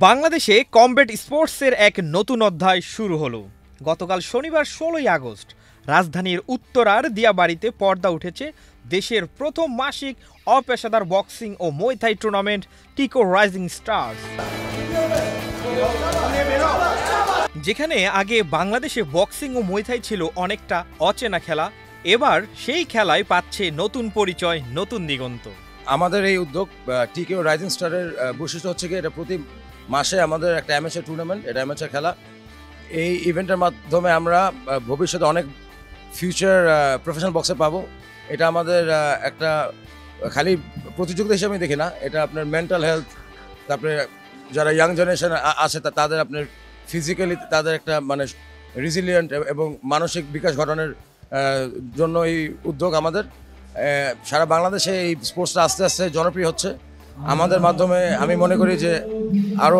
বাংলাদেশে কমব্যাট স্পোর্টসের এক নতুন অধ্যায় শুরু হলো। গতকাল শনিবার ১৬ই আগস্ট রাজধানীর উত্তরার দিয়াবাড়িতে পর্দা উঠেছে দেশের প্রথম মাসিক অপেশাদার বক্সিং ও মুay থাই টুর্নামেন্ট টিকো রাইজিং স্টার্স। যেখানে আগে বাংলাদেশে বক্সিং ও মুay থাই ছিল অনেকটা অচেনা খেলা, এবার সেই খেলায় পাচ্ছে নতুন পরিচয়, নতুন দিগন্ত। আমাদের এই উদ্যোগ টিকো রাইজিং স্টারের বৈশিষ্ট্য হচ্ছে কি, এটা প্রতি মাসে আমাদের একটা অ্যামেচার টুর্নামেন্ট, এটা অ্যামেচার খেলা। এই ইভেন্টের মাধ্যমে আমরা ভবিষ্যতে অনেক ফিউচার প্রফেশনাল বক্সার পাবো। এটা আমাদের একটা খালি প্রতিযোগিতা হিসেবে দেখি না, এটা আপনার মেন্টাল হেলথ, তারপরে যারা ইয়াং জেনারেশন আছে তাদের আপনার ফিজিক্যালি তাদের একটা মানে রেজিলিয়েন্ট এবং মানসিক বিকাশ ঘটানোর জন্য এই উদ্যোগ আমাদের। সারা বাংলাদেশে এই স্পোর্টসটা আস্তে আস্তে জনপ্রিয় হচ্ছে। আমাদের মাধ্যমে আমি মনে করি যে আরও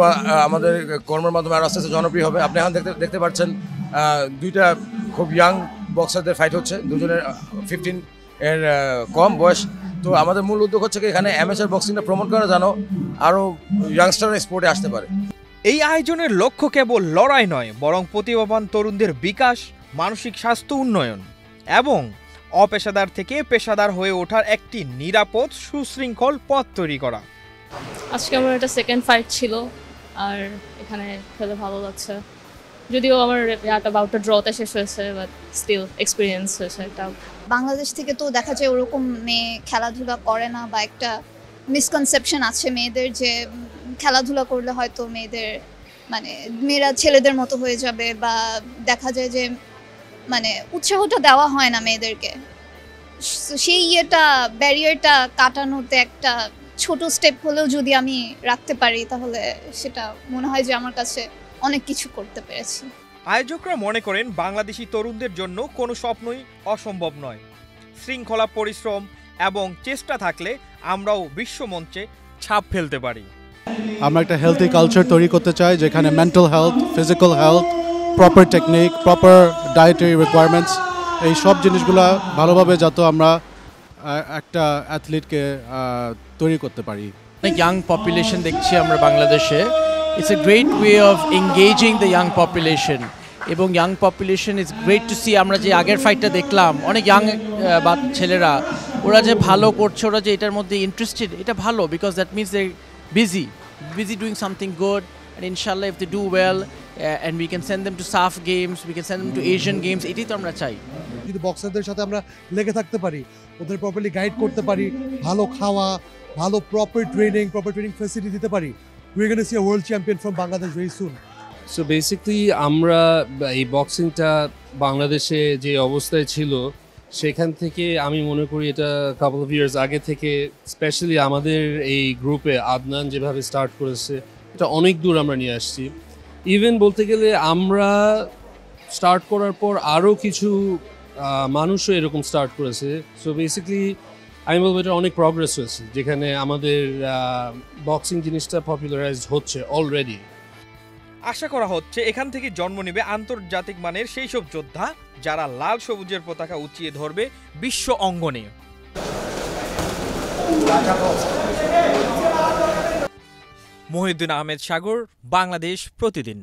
আমাদের কর্মের মাধ্যমে আরও আস্তে আস্তে জনপ্রিয় হবে। আপনি এখন দেখতে পাচ্ছেন দুইটা খুব ইয়াং বক্সারদের ফাইট হচ্ছে, দুজনের 15 এর কম বয়স। তো আমাদের মূল উদ্যোগ হচ্ছে কি, এখানে অ্যামেচার বক্সিংটা প্রমোট করা যেন আরও ইয়াংস্টাররা স্পোর্টে আসতে পারে। এই আয়োজনের লক্ষ্য কেবল লড়াই নয়, বরং প্রতিভাবান তরুণদের বিকাশ, মানসিক স্বাস্থ্য উন্নয়ন এবং অপেশাদার থেকে পেশাদার হয়ে ওঠার একটি নিরাপদ সুশৃঙ্খল পথ তৈরি করা। আজকে আমার একটা সেকেন্ড ফাইট ছিল, আর এখানে খেলে ভালো লাগছে। যদিও আমার বাউটটা ড্রতে শেষ হয়েছে, বাট স্টিল এক্সপিরিয়েন্স হয়েছে একটা। বাংলাদেশ থেকে তো দেখা যায় ওরকম মেয়ে খেলাধুলা করে না, বা একটা মিসকনসেপশন আছে মেয়েদের যে খেলাধুলা করলে হয়তো মেয়েরা ছেলেদের মতো হয়ে যাবে, বা দেখা যায় যে উৎসাহটা দেওয়া হয় না মেয়েদেরকে। সেই ব্যারিয়ারটা কাটানোতে একটা ছোট স্টেপ হলেও যদি আমি রাখতে পারি, তাহলে সেটা মনে হয় যে আমার কাছে অনেক কিছু করতে পেরেছি। আয়োজকরা মনে করেন বাংলাদেশি তরুণদের জন্য কোনো স্বপ্নই অসম্ভব নয়। শৃঙ্খলা, পরিশ্রম এবং চেষ্টা থাকলে আমরাও বিশ্বমঞ্চে ছাপ ফেলতে পারি। আমরা একটা হেলথি কালচার তৈরি করতে চাই, যেখানে mental health, physical health, proper technique, proper dietary requirements, এই সব জিনিসগুলো ভালোভাবে যাতে আমরা একটা অ্যাথলিটকে তৈরি করতে পারি। অনেক ইয়াং পপুলেশন দেখছি আমরা বাংলাদেশে। It's a great way of engaging the young population, এবং young population is great to see. আমরা যে আগের ফাইটটা দেখলাম, অনেক ইয়াং ছেলেরা, ওরা যে ভালো করছে, ওরা যে এটার মধ্যে ইন্টারেস্টেড, এটা ভালো, because that means they busy doing something good, and inshallah if they do well and we can send them to SAF games, we can send them to Asian games, এটাই তো আমরা চাই। যদি বক্সারদের সাথে আমরা লেগে থাকতে পারি, ওদের প্রপারলি গাইড করতে পারি, ভালো খাওয়া, ভালো প্রপার ট্রেনিং ফ্যাসিলিটি দিতে পারি, we're going to see a world champion from Bangladesh very soon. So basically আমরা এই বক্সিংটা বাংলাদেশে যে অবস্থায় ছিল, সেখান থেকে আমি মনে করি এটা কাপল অফ ইয়ার্স আগে থেকে, স্পেশালি আমাদের এই গ্রুপে আদনান যেভাবে স্টার্ট করেছে, এটা অনেক দূর আমরা নিয়ে আসছি। ইভেন বলতে গেলে আমরা স্টার্ট করার পর আরও কিছু মানুষও এরকম স্টার্ট করেছে। সো বেসিক্যালি আমি বলবো এটা অনেক প্রগ্রেস হয়েছে, যেখানে আমাদের বক্সিং জিনিসটা পপুলারাইজড হচ্ছে অলরেডি। আশা করা হচ্ছে এখান থেকে জন্ম নেবে আন্তর্জাতিক মানের সেই সব যোদ্ধা, যারা লাল সবুজের পতাকা উঁচিয়ে ধরবে বিশ্ব অঙ্গনে। মহিউদ্দিন আহমেদ সাগর, বাংলাদেশ প্রতিদিন।